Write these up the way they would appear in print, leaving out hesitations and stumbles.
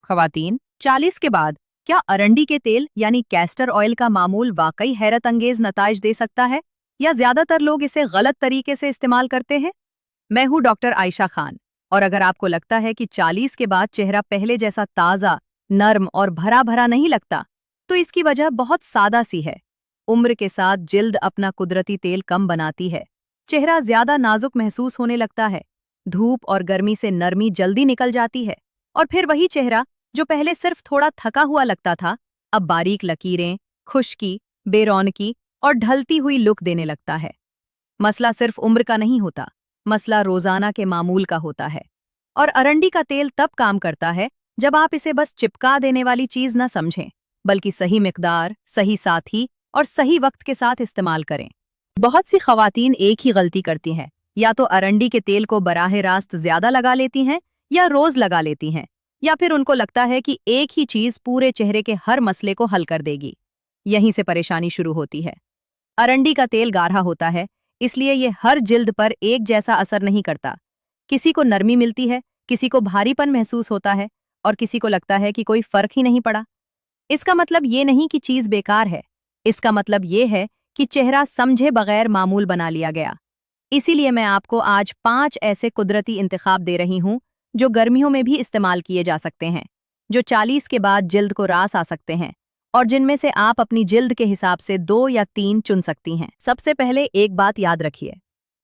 खवातीन, 40 के बाद क्या अरंडी के तेल यानी कैस्टर ऑयल का मामूल वाकई हैरत अंगेज नताइज दे सकता है, या ज्यादातर लोग इसे गलत तरीके से इस्तेमाल करते हैं? मैं हूँ डॉक्टर आयशा खान, और अगर आपको लगता है कि 40 के बाद चेहरा पहले जैसा ताज़ा, नर्म और भरा भरा नहीं लगता, तो इसकी वजह बहुत सादा सी है। उम्र के साथ जिल्द अपना कुदरती तेल कम बनाती है, चेहरा ज्यादा नाजुक महसूस होने लगता है, धूप और गर्मी से नरमी जल्दी निकल जाती है, और फिर वही चेहरा जो पहले सिर्फ थोड़ा थका हुआ लगता था, अब बारीक लकीरें, खुश्की, बेरौनकी और ढलती हुई लुक देने लगता है। मसला सिर्फ उम्र का नहीं होता, मसला रोजाना के मामूल का होता है। और अरंडी का तेल तब काम करता है जब आप इसे बस चिपका देने वाली चीज न समझें, बल्कि सही मिकदार, सही साथी और सही वक्त के साथ इस्तेमाल करें। बहुत सी खवातीन एक ही गलती करती हैं, या तो अरंडी के तेल को बराह रास्त ज्यादा लगा लेती हैं, या रोज लगा लेती हैं, या फिर उनको लगता है कि एक ही चीज पूरे चेहरे के हर मसले को हल कर देगी। यहीं से परेशानी शुरू होती है। अरंडी का तेल गाढ़ा होता है, इसलिए ये हर जिल्द पर एक जैसा असर नहीं करता। किसी को नरमी मिलती है, किसी को भारीपन महसूस होता है, और किसी को लगता है कि कोई फर्क ही नहीं पड़ा। इसका मतलब ये नहीं कि चीज बेकार है, इसका मतलब ये है कि चेहरा समझे बगैर मामूल बना लिया गया। इसीलिए मैं आपको आज 5 ऐसे कुदरती इंतखाब दे रही हूँ जो गर्मियों में भी इस्तेमाल किए जा सकते हैं, जो 40 के बाद जिल्द को रास आ सकते हैं, और जिनमें से आप अपनी जिल्द के हिसाब से 2 या 3 चुन सकती हैं। सबसे पहले एक बात याद रखिए,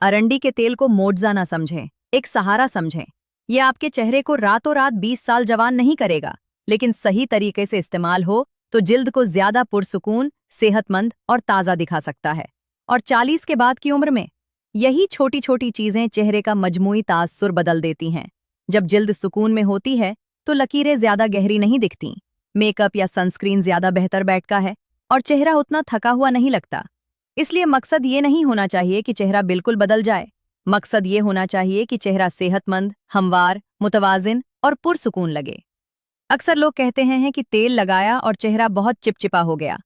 अरंडी के तेल को मोज़ा ना समझें, एक सहारा समझें। ये आपके चेहरे को रातों रात 20 साल जवान नहीं करेगा, लेकिन सही तरीके से इस्तेमाल हो तो जिल्द को ज्यादा पुरसुकून, सेहतमंद और ताज़ा दिखा सकता है। और 40 के बाद की उम्र में यही छोटी छोटी चीजें चेहरे का मजमूई तासुर बदल देती हैं। जब जिल्द सुकून में होती है तो लकीरें ज्यादा गहरी नहीं दिखती, मेकअप या सनस्क्रीन ज्यादा बेहतर बैठता है, और चेहरा उतना थका हुआ नहीं लगता। इसलिए मकसद ये नहीं होना चाहिए कि चेहरा बिल्कुल बदल जाए, मकसद ये होना चाहिए कि चेहरा सेहतमंद, हमवार, मुतवाजिन और पुरसुकून लगे। अक्सर लोग कहते हैं कि तेल लगाया और चेहरा बहुत चिपचिपा हो गया।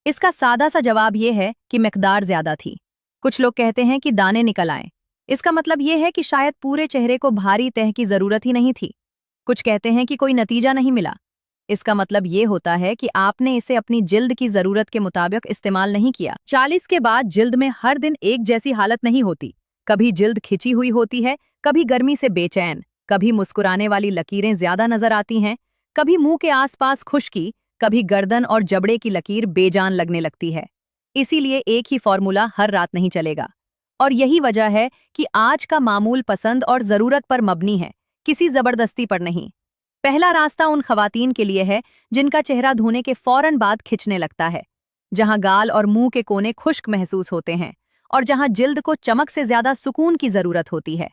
इसका सादा सा जवाब ये है कि मिकदार ज्यादा थी। कुछ लोग कहते हैं कि दाने निकल आए, इसका मतलब ये है कि शायद पूरे चेहरे को भारी तह की जरूरत ही नहीं थी। कुछ कहते हैं कि कोई नतीजा नहीं मिला, इसका मतलब ये होता है कि आपने इसे अपनी जिल्द की जरूरत के मुताबिक इस्तेमाल नहीं किया। 40 के बाद जिल्द में हर दिन एक जैसी हालत नहीं होती, कभी जिल्द खिंची हुई होती है, कभी गर्मी से बेचैन, कभी मुस्कुराने वाली लकीरें ज्यादा नजर आती हैं, कभी मुंह के आसपास खुश्की, कभी गर्दन और जबड़े की लकीर बेजान लगने लगती है। इसीलिए एक ही फॉर्मूला हर रात नहीं चलेगा, और यही वजह है कि आज का मामूल पसंद और जरूरत पर मबनी है, किसी जबरदस्ती पर नहीं। पहला रास्ता उन खवातीन के लिए है जिनका चेहरा धोने के फौरन बाद खिंचने लगता है, जहां गाल और मुंह के कोने खुश्क महसूस होते हैं, और जहां जिल्द को चमक से ज्यादा सुकून की जरूरत होती है।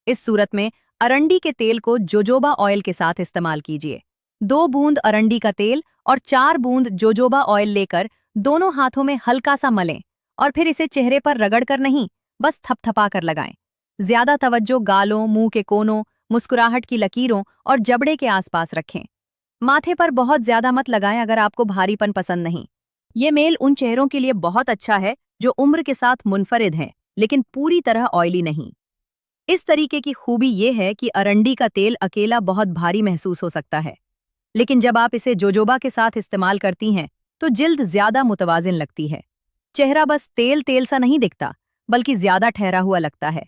इस सूरत में अरंडी के तेल को जोजोबा ऑयल के साथ इस्तेमाल कीजिए। 2 बूंद अरंडी का तेल और 4 बूंद जोजोबा ऑयल लेकर दोनों हाथों में हल्का सा मलें, और फिर इसे चेहरे पर रगड़ कर नहीं, बस थपथपा कर लगाएं। ज्यादा तवज्जो गालों, मुंह के कोनों, मुस्कुराहट की लकीरों और जबड़े के आसपास रखें। माथे पर बहुत ज्यादा मत लगाएं अगर आपको भारीपन पसंद नहीं। ये मेल उन चेहरों के लिए बहुत अच्छा है जो उम्र के साथ मुनफरिद हैं, लेकिन पूरी तरह ऑयली नहीं। इस तरीके की खूबी ये है कि अरंडी का तेल अकेला बहुत भारी महसूस हो सकता है, लेकिन जब आप इसे जोजोबा के साथ इस्तेमाल करती हैं तो जिल्द ज्यादा मुतवाजिन लगती है। चेहरा बस तेल तेल सा नहीं दिखता, बल्कि ज्यादा ठहरा हुआ लगता है।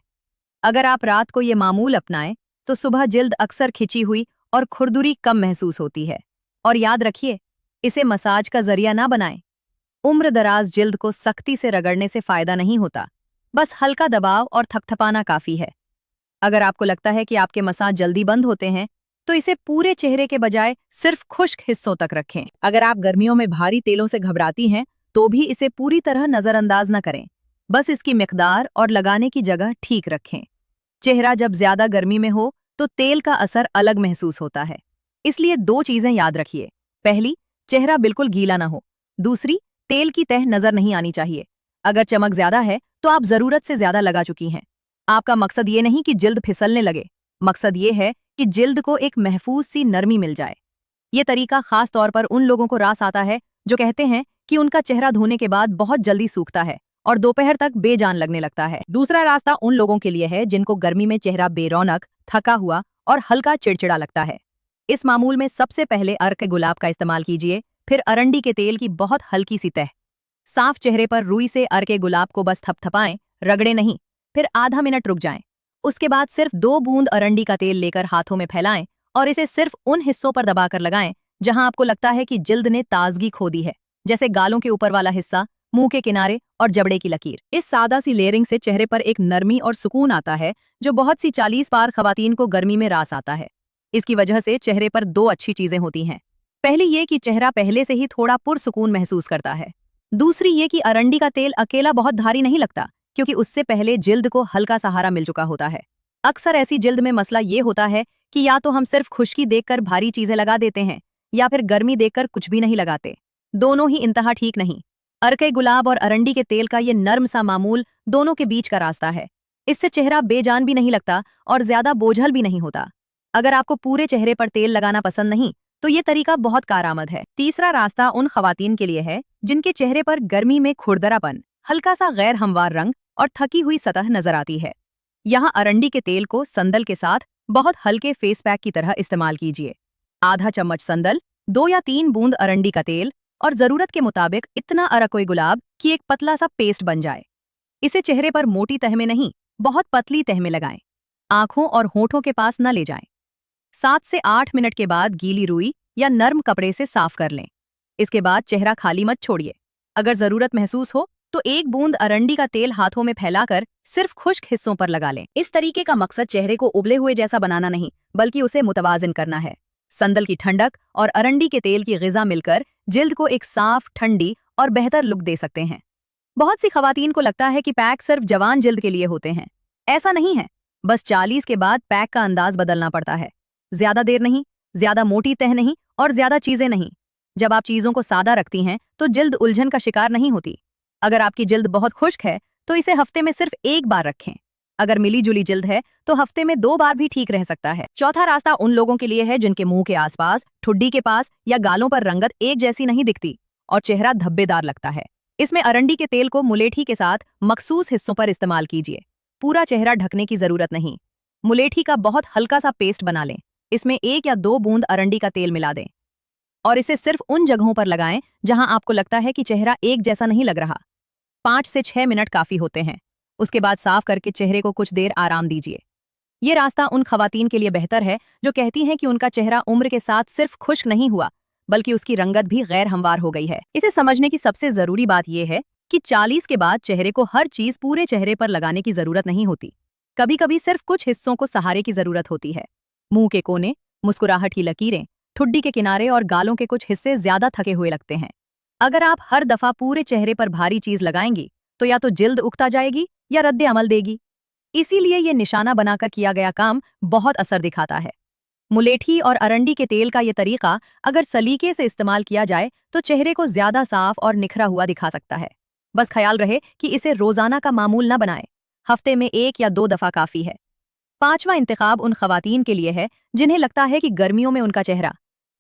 अगर आप रात को ये मामूल अपनाएं तो सुबह जिल्द अक्सर खिंची हुई और खुरदुरी कम महसूस होती है। और याद रखिए, इसे मसाज का जरिया ना बनाएं। उम्र दराज जिल्द को सख्ती से रगड़ने से फायदा नहीं होता, बस हल्का दबाव और थपथपाना काफी है। अगर आपको लगता है कि आपके मसाज जल्दी बंद होते हैं, तो इसे पूरे चेहरे के बजाय सिर्फ खुश्क हिस्सों तक रखें। अगर आप गर्मियों में भारी तेलों से घबराती हैं, तो भी इसे पूरी तरह नजरअंदाज न करें, बस इसकी मिकदार और लगाने की जगह ठीक रखें। चेहरा जब ज्यादा गर्मी में हो तो तेल का असर अलग महसूस होता है, इसलिए 2 चीजें याद रखिए। पहली, चेहरा बिल्कुल गीला ना हो। दूसरी, तेल की तह नजर नहीं आनी चाहिए। अगर चमक ज्यादा है तो आप जरूरत से ज्यादा लगा चुकी हैं। आपका मकसद ये नहीं कि जिल्द फिसलने लगे, मकसद ये है कि जिल्द को एक महफूज सी नरमी मिल जाए। ये तरीका खास तौर पर उन लोगों को रास आता है जो कहते हैं कि उनका चेहरा धोने के बाद बहुत जल्दी सूखता है और दोपहर तक बेजान लगने लगता है। दूसरा रास्ता उन लोगों के लिए है जिनको गर्मी में चेहरा बेरौनक, थका हुआ और हल्का चिड़चिड़ा लगता है। इस मामूल में सबसे पहले अर्क गुलाब का इस्तेमाल कीजिए, फिर अरंडी के तेल की बहुत हल्की सी तह। साफ चेहरे पर रुई से अर्क गुलाब को बस थपथपाएं, रगड़े नहीं। फिर आधा मिनट रुक जाएं। उसके बाद सिर्फ 2 बूंद अरंडी का तेल लेकर हाथों में फैलाएं और इसे सिर्फ उन हिस्सों पर दबाकर लगाएं जहां आपको लगता है कि जिल्द ने ताजगी खो दी है, जैसे गालों के ऊपर वाला हिस्सा, मुंह के किनारे और जबड़े की लकीर। इस सादा सी लेयरिंग से चेहरे पर एक नरमी और सुकून आता है जो बहुत सी 40 पार खवातीन को गर्मी में रास आता है। इसकी वजह से चेहरे पर 2 अच्छी चीजें होती हैं। पहली ये कि चेहरा पहले से ही थोड़ा पुरसुकून महसूस करता है। दूसरी ये कि अरंडी का तेल अकेला बहुत भारी नहीं लगता, क्योंकि उससे पहले जिल्द को हल्का सहारा मिल चुका होता है। अक्सर ऐसी जिल्द में मसला ये होता है कि या तो हम सिर्फ खुश्की देखकर भारी चीजें लगा देते हैं या फिर गर्मी देखकर कुछ भी नहीं लगाते। दोनों ही इंतहा ठीक नहीं। अर्के गुलाब और अरंडी के तेल का ये नर्म सा मामूल दोनों के बीच का रास्ता है। इससे चेहरा बेजान भी नहीं लगता और ज्यादा बोझल भी नहीं होता। अगर आपको पूरे चेहरे पर तेल लगाना पसंद नहीं तो ये तरीका बहुत कारआमद है। तीसरा रास्ता उन खवातीन के लिए है जिनके चेहरे पर गर्मी में खुरदरापन, हल्का सा गैर हमवार रंग और थकी हुई सतह नजर आती है। यहाँ अरंडी के तेल को संदल के साथ बहुत हल्के फेस पैक की तरह इस्तेमाल कीजिए। आधा चम्मच संदल, 2 या 3 बूंद अरंडी का तेल और जरूरत के मुताबिक इतना अरकोई गुलाब कि एक पतला सा पेस्ट बन जाए। इसे चेहरे पर मोटी तह में नहीं, बहुत पतली तह में लगाएं। आंखों और होठों के पास न ले जाएं। 7 से 8 मिनट के बाद गीली रुई या नर्म कपड़े से साफ कर लें। इसके बाद चेहरा खाली मत छोड़िए। अगर जरूरत महसूस हो तो 1 बूंद अरंडी का तेल हाथों में फैलाकर सिर्फ खुश्क हिस्सों पर लगा लें। इस तरीके का मकसद चेहरे को उबले हुए जैसा बनाना नहीं, बल्कि उसे मुतवाजिन करना है। संदल की ठंडक और अरंडी के तेल की ग़िज़ा मिलकर जिल्द को एक साफ, ठंडी और बेहतर लुक दे सकते हैं। बहुत सी खवातीन को लगता है कि पैक सिर्फ जवान जिल्द के लिए होते हैं। ऐसा नहीं है। बस 40 के बाद पैक का अंदाज बदलना पड़ता है। ज्यादा देर नहीं, ज्यादा मोटी तह नहीं और ज्यादा चीजें नहीं। जब आप चीजों को सादा रखती हैं तो जिल्द उलझन का शिकार नहीं होती। अगर आपकी जिल्द बहुत खुश्क है तो इसे हफ्ते में सिर्फ 1 बार रखें। अगर मिली जुली जिल्द है तो हफ्ते में 2 बार भी ठीक रह सकता है। चौथा रास्ता उन लोगों के लिए है जिनके मुंह के आसपास, ठुड्डी के पास या गालों पर रंगत एक जैसी नहीं दिखती और चेहरा धब्बेदार लगता है। इसमें अरंडी के तेल को मुलेठी के साथ मखसूस हिस्सों पर इस्तेमाल कीजिए। पूरा चेहरा ढकने की जरूरत नहीं। मुलेठी का बहुत हल्का सा पेस्ट बना लें। इसमें 1 या 2 बूंद अरंडी का तेल मिला दें और इसे सिर्फ उन जगहों पर लगाएं जहां आपको लगता है कि चेहरा एक जैसा नहीं लग रहा। 5 से 6 मिनट काफी होते हैं। उसके बाद साफ करके चेहरे को कुछ देर आराम दीजिए। ये रास्ता उन खवातीन के लिए बेहतर है जो कहती हैं कि उनका चेहरा उम्र के साथ सिर्फ खुश्क नहीं हुआ, बल्कि उसकी रंगत भी गैर हमवार हो गई है। इसे समझने की सबसे जरूरी बात यह है कि 40 के बाद चेहरे को हर चीज पूरे चेहरे पर लगाने की जरूरत नहीं होती। कभी कभी सिर्फ कुछ हिस्सों को सहारे की जरूरत होती है। मुंह के कोने, मुस्कुराहट की लकीरें, ठुड्डी के किनारे और गालों के कुछ हिस्से ज्यादा थके हुए लगते हैं। अगर आप हर दफा पूरे चेहरे पर भारी चीज लगाएंगी तो या तो जिल्द उगता जाएगी या रद्द अमल देगी। इसीलिए ये निशाना बनाकर किया गया काम बहुत असर दिखाता है। मुलेठी और अरंडी के तेल का ये तरीका अगर सलीके से इस्तेमाल किया जाए तो चेहरे को ज्यादा साफ और निखरा हुआ दिखा सकता है। बस ख्याल रहे कि इसे रोजाना का मामूल न बनाएं। हफ्ते में 1 या 2 दफा काफी है। 5वां इंतखाब उन खवातीन के लिए है जिन्हें लगता है कि गर्मियों में उनका चेहरा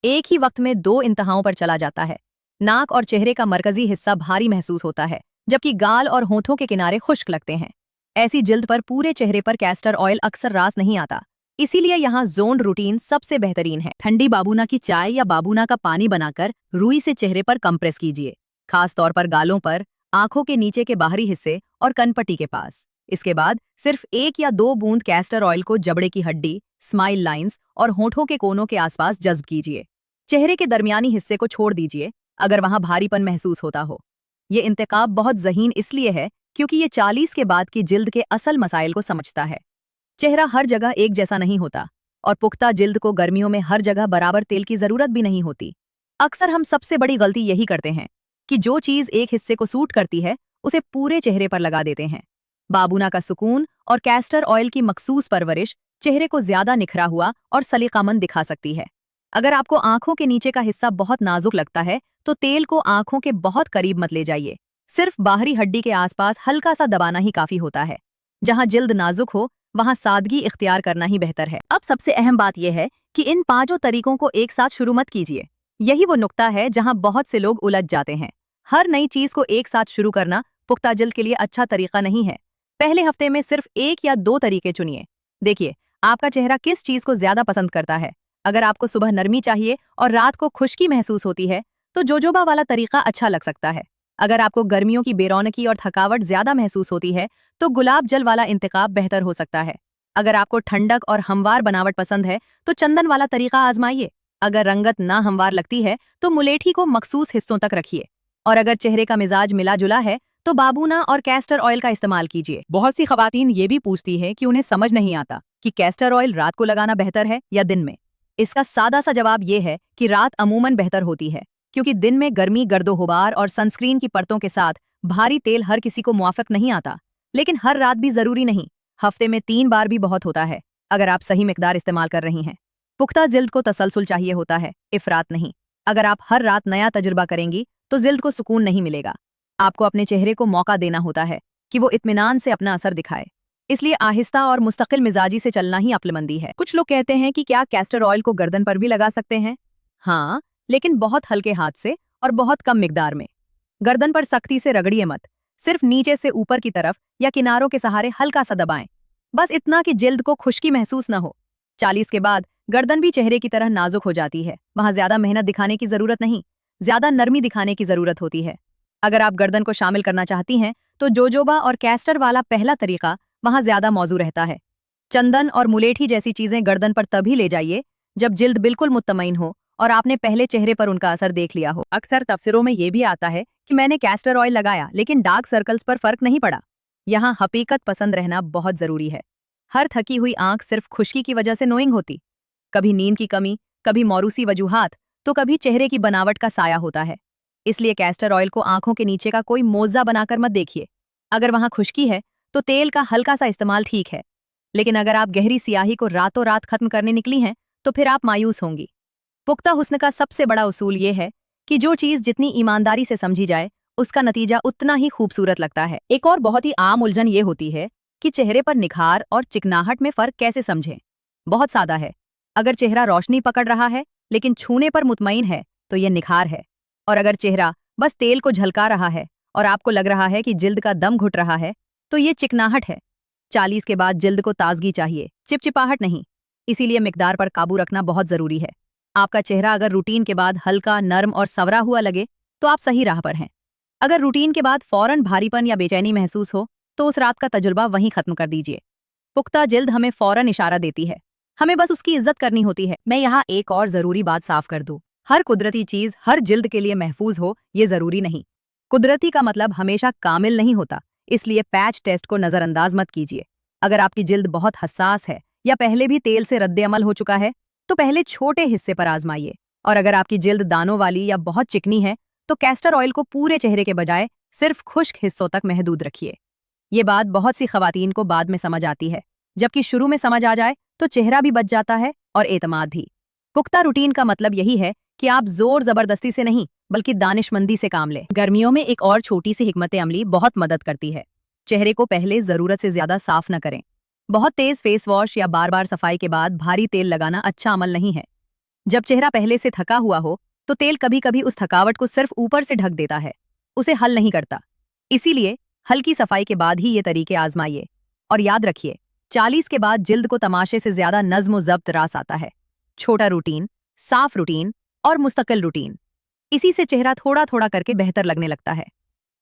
एक ही वक्त में 2 इंतहाओं पर चला जाता है। नाक और चेहरे का मरकजी हिस्सा भारी महसूस होता है, जबकि गाल और होठों के किनारे खुश्क लगते हैं। ऐसी जिल्द पर पूरे चेहरे पर कैस्टर ऑयल अक्सर रास नहीं आता। इसीलिए यहाँ जोन रूटीन सबसे बेहतरीन है। ठंडी बाबूना की चाय या बाबूना का पानी बनाकर रुई से चेहरे पर कंप्रेस कीजिए, खास तौर पर गालों पर, आंखों के नीचे के बाहरी हिस्से और कनपट्टी के पास। इसके बाद सिर्फ 1 या 2 बूंद कैस्टर ऑयल को जबड़े की हड्डी, स्माइल लाइंस और होठों के कोनों के आसपास जज्ब कीजिए। चेहरे के दरमियानी हिस्से को छोड़ दीजिए अगर वहां भारीपन महसूस होता हो। ये इंतखाब बहुत ज़हीन इसलिए है क्योंकि ये 40 के बाद की जिल्द के असल मसाइल को समझता है। चेहरा हर जगह एक जैसा नहीं होता और पुख्ता जिल्द को गर्मियों में हर जगह बराबर तेल की जरूरत भी नहीं होती। अक्सर हम सबसे बड़ी गलती यही करते हैं कि जो चीज एक हिस्से को सूट करती है उसे पूरे चेहरे पर लगा देते हैं। बाबूना का सुकून और कैस्टर ऑयल की मखसूस परवरिश चेहरे को ज्यादा निखरा हुआ और सलीकामंद दिखा सकती है। अगर आपको आंखों के नीचे का हिस्सा बहुत नाजुक लगता है तो तेल को आंखों के बहुत करीब मत ले जाइए। सिर्फ बाहरी हड्डी के आसपास हल्का सा दबाना ही काफी होता है। जहां जिल्द नाजुक हो वहां सादगी इख्तियार करना ही बेहतर है। अब सबसे अहम बात यह है कि इन 5 तरीकों को एक साथ शुरू मत कीजिए। यही वो नुक्ता है जहां बहुत से लोग उलझ जाते हैं। हर नई चीज को एक साथ शुरू करना पुख्ता जिल्द के लिए अच्छा तरीका नहीं है। पहले हफ्ते में सिर्फ 1 या 2 तरीके चुनिए। देखिए आपका चेहरा किस चीज को ज्यादा पसंद करता है। अगर आपको सुबह नरमी चाहिए और रात को खुश्की महसूस होती है तो जोजोबा वाला तरीका अच्छा लग सकता है। अगर आपको गर्मियों की बेरौनकी और थकावट ज्यादा महसूस होती है तो गुलाब जल वाला इंतखाब बेहतर हो सकता है। अगर आपको ठंडक और हमवार बनावट पसंद है तो चंदन वाला तरीका आजमाइए। अगर रंगत ना हमवार लगती है तो मुलेठी को मखसूस हिस्सों तक रखिए। और अगर चेहरे का मिजाज मिला जुला है तो बाबूना और कैस्टर ऑयल का इस्तेमाल कीजिए। बहुत सी खवातीन ये भी पूछती है कि उन्हें समझ नहीं आता कि कैस्टर ऑयल रात को लगाना बेहतर है या दिन में। इसका सादा सा जवाब ये है कि रात अमूमन बेहतर होती है, क्योंकि दिन में गर्मी, गर्दोगुबार और सनस्क्रीन की परतों के साथ भारी तेल हर किसी को मुआफिक नहीं आता। लेकिन हर रात भी जरूरी नहीं, हफ्ते में 3 बार भी बहुत होता है, अगर आप सही मिकदार इस्तेमाल कर रही हैं। पुख्ता जिल्द को तसलसल चाहिए होता है, इफरात नहीं। अगर आप हर रात नया तजुर्बा करेंगी तो जिल्द को सुकून नहीं मिलेगा। आपको अपने चेहरे को मौका देना होता है कि वो इत्मीनान से अपना असर दिखाए। इसलिए आहिस्ता और मुस्तकिल मिजाजी से चलना ही अक्लमंदी है। कुछ लोग कहते हैं कि क्या कैस्टर ऑयल को गर्दन पर भी लगा सकते हैं? हाँ, लेकिन बहुत हल्के हाथ से और बहुत कम मिकदार में। गर्दन पर सख्ती से रगड़िए मत, सिर्फ नीचे से ऊपर की तरफ या किनारों के सहारे हल्का सा दबाएं। बस इतना कि जिल्द को खुश्की महसूस न हो। 40 के बाद गर्दन भी चेहरे की तरह नाजुक हो जाती है। वहां ज्यादा मेहनत दिखाने की जरूरत नहीं, ज्यादा नरमी दिखाने की जरूरत होती है। अगर आप गर्दन को शामिल करना चाहती हैं तो जोजोबा और कैस्टर वाला पहला तरीका वहां ज्यादा मौजू रहता है। चंदन और मुलेठी जैसी चीजें गर्दन पर तभी ले जाइए जब जिल्द बिल्कुल मुत्तमईन हो और आपने पहले चेहरे पर उनका असर देख लिया हो। अक्सर तफसीरों में यह भी आता है कि मैंने कैस्टर ऑयल लगाया लेकिन डार्क सर्कल्स पर फर्क नहीं पड़ा। यहाँ हकीकत पसंद रहना बहुत जरूरी है। हर थकी हुई आंख सिर्फ खुश्की की वजह से नोइंग होती, कभी नींद की कमी, कभी मौरूसी वजूहात, तो कभी चेहरे की बनावट का साया होता है। इसलिए कैस्टर ऑयल को आंखों के नीचे का कोई मोजा बनाकर मत देखिए। अगर वहां खुश्की है तो तेल का हल्का सा इस्तेमाल ठीक है, लेकिन अगर आप गहरी सियाही को रातों रात खत्म करने निकली हैं तो फिर आप मायूस होंगी। पुख्ता हुस्न का सबसे बड़ा उसूल ये है कि जो चीज जितनी ईमानदारी से समझी जाए उसका नतीजा उतना ही खूबसूरत लगता है। एक और बहुत ही आम उलझन ये होती है कि चेहरे पर निखार और चिकनाहट में फर्क कैसे समझें। बहुत सादा है। अगर चेहरा रोशनी पकड़ रहा है लेकिन छूने पर मुतमईन है तो यह निखार है, और अगर चेहरा बस तेल को झलका रहा है और आपको लग रहा है कि जिल्द का दम घुट रहा है तो ये चिकनाहट है। 40 के बाद जिल्द को ताजगी चाहिए, चिपचिपाहट नहीं। इसीलिए मिकदार पर काबू रखना बहुत जरूरी है। आपका चेहरा अगर रूटीन के बाद हल्का, नर्म और सवरा हुआ लगे तो आप सही राह पर हैं। अगर रूटीन के बाद फौरन भारीपन या बेचैनी महसूस हो तो उस रात का तजुर्बा वहीं खत्म कर दीजिए। पुख्ता जिल्द हमें फौरन इशारा देती है, हमें बस उसकी इज्जत करनी होती है। मैं यहाँ एक और जरूरी बात साफ कर दूं, हर कुदरती चीज हर जिल्द के लिए महफूज हो ये जरूरी नहीं। कुदरती का मतलब हमेशा कामिल नहीं होता, इसलिए पैच टेस्ट को नजरअंदाज मत कीजिए। अगर आपकी जिल्द बहुत हसास है या पहले भी तेल से रद्दे अमल हो चुका है तो पहले छोटे हिस्से पर आजमाइए। और अगर आपकी जिल्द दानों वाली या बहुत चिकनी है तो कैस्टर ऑयल को पूरे चेहरे के बजाय सिर्फ खुश्क हिस्सों तक महदूद रखिए। ये बात बहुत सी खवातीन को बाद में समझ आती है, जबकि शुरू में समझ आ जाए तो चेहरा भी बच जाता है और एतमाद भी। पुख्ता रूटीन का मतलब यही है कि आप जोर जबरदस्ती से नहीं बल्कि दानिशमंदी से काम लें। गर्मियों में एक और छोटी सी हिकमत अमली बहुत मदद करती है। चेहरे को पहले जरूरत से ज्यादा साफ न करें। बहुत तेज फेस वॉश या बार बार सफाई के बाद भारी तेल लगाना अच्छा अमल नहीं है। जब चेहरा पहले से थका हुआ हो तो तेल कभी कभी उस थकावट को सिर्फ ऊपर से ढक देता है, उसे हल नहीं करता। इसीलिए हल्की सफाई के बाद ही ये तरीके आजमाइए। और याद रखिए, 40 के बाद जिल्द को तमाशे से ज्यादा नज्म जब्त रास आता है। छोटा रूटीन, साफ रूटीन और मुस्तकिल रूटीन, इसी से चेहरा थोड़ा थोड़ा करके बेहतर लगने लगता है।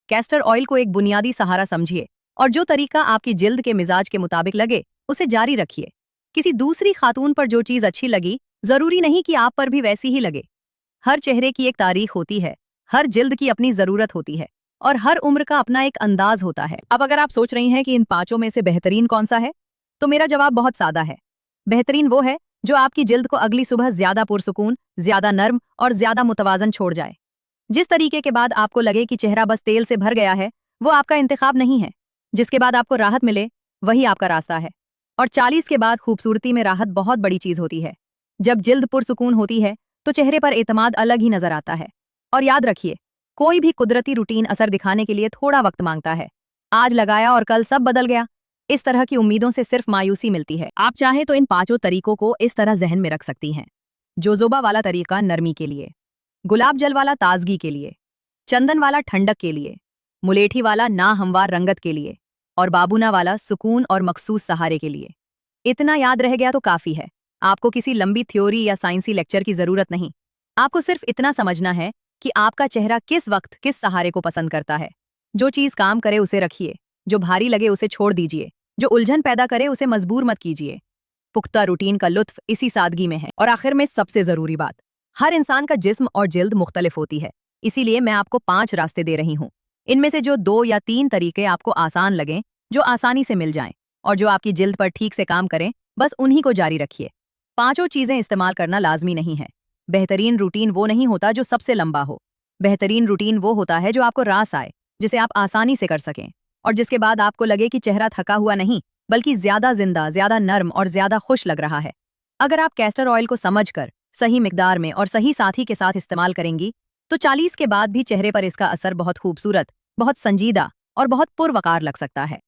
कैस्टर ऑयल को एक बुनियादी सहारा समझिए और जो तरीका आपकी जिल्द के मिजाज के मुताबिक लगे उसे जारी रखिए। किसी दूसरी खातून पर जो चीज अच्छी लगी जरूरी नहीं कि आप पर भी वैसी ही लगे। हर चेहरे की एक तारीख होती है, हर जिल्द की अपनी जरूरत होती है और हर उम्र का अपना एक अंदाज होता है। अब अगर आप सोच रही हैं कि इन पांचों में से बेहतरीन कौन सा है, तो मेरा जवाब बहुत सादा है। बेहतरीन वो है जो आपकी जिल्द को अगली सुबह ज्यादा पुरसुकून, ज्यादा नर्म और ज्यादा मुतवाजन छोड़ जाए। जिस तरीके के बाद आपको लगे कि चेहरा बस तेल से भर गया है वो आपका इंतखाब नहीं है। जिसके बाद आपको राहत मिले वही आपका रास्ता है। और 40 के बाद खूबसूरती में राहत बहुत बड़ी चीज होती है। जब जिल्द पुरसुकून होती है तो चेहरे पर एतमाद अलग ही नजर आता है। और याद रखिए, कोई भी कुदरती रूटीन असर दिखाने के लिए थोड़ा वक्त मांगता है। आज लगाया और कल सब बदल गया, इस तरह की उम्मीदों से सिर्फ मायूसी मिलती है। आप चाहें तो इन पांचों तरीकों को इस तरह जहन में रख सकती हैं। जोजोबा वाला तरीका नरमी के लिए, गुलाब जल वाला ताजगी के लिए, चंदन वाला ठंडक के लिए, मुलेठी वाला ना हमवार रंगत के लिए और बाबूना वाला सुकून और मखसूस सहारे के लिए। इतना याद रह गया तो काफी है। आपको किसी लंबी थ्योरी या साइंसी लेक्चर की जरूरत नहीं। आपको सिर्फ इतना समझना है कि आपका चेहरा किस वक्त किस सहारे को पसंद करता है। जो चीज काम करे उसे रखिए, जो भारी लगे उसे छोड़ दीजिए, जो उलझन पैदा करे उसे मजबूर मत कीजिए। पुख्ता रूटीन का लुत्फ इसी सादगी में है। और आखिर में सबसे जरूरी बात, हर इंसान का जिस्म और जिल्द मुख्तलिफ होती है, इसीलिए मैं आपको 5 रास्ते दे रही हूँ। इनमें से जो 2 या 3 तरीके आपको आसान लगें, जो आसानी से मिल जाएं और जो आपकी जिल्द पर ठीक से काम करें, बस उन्हीं को जारी रखिए। पांचों चीजें इस्तेमाल करना लाजमी नहीं है। बेहतरीन रूटीन वो नहीं होता जो सबसे लंबा हो। बेहतरीन रूटीन वो होता है जो आपको रास आए, जिसे आप आसानी से कर सकें और जिसके बाद आपको लगे कि चेहरा थका हुआ नहीं, बल्कि ज्यादा जिंदा, ज्यादा नर्म और ज्यादा खुश लग रहा है। अगर आप कैस्टर ऑयल को समझकर सही मिकदार में और सही साथी के साथ इस्तेमाल करेंगी, तो 40 के बाद भी चेहरे पर इसका असर बहुत खूबसूरत, बहुत संजीदा और बहुत पुरवकार लग सकता है।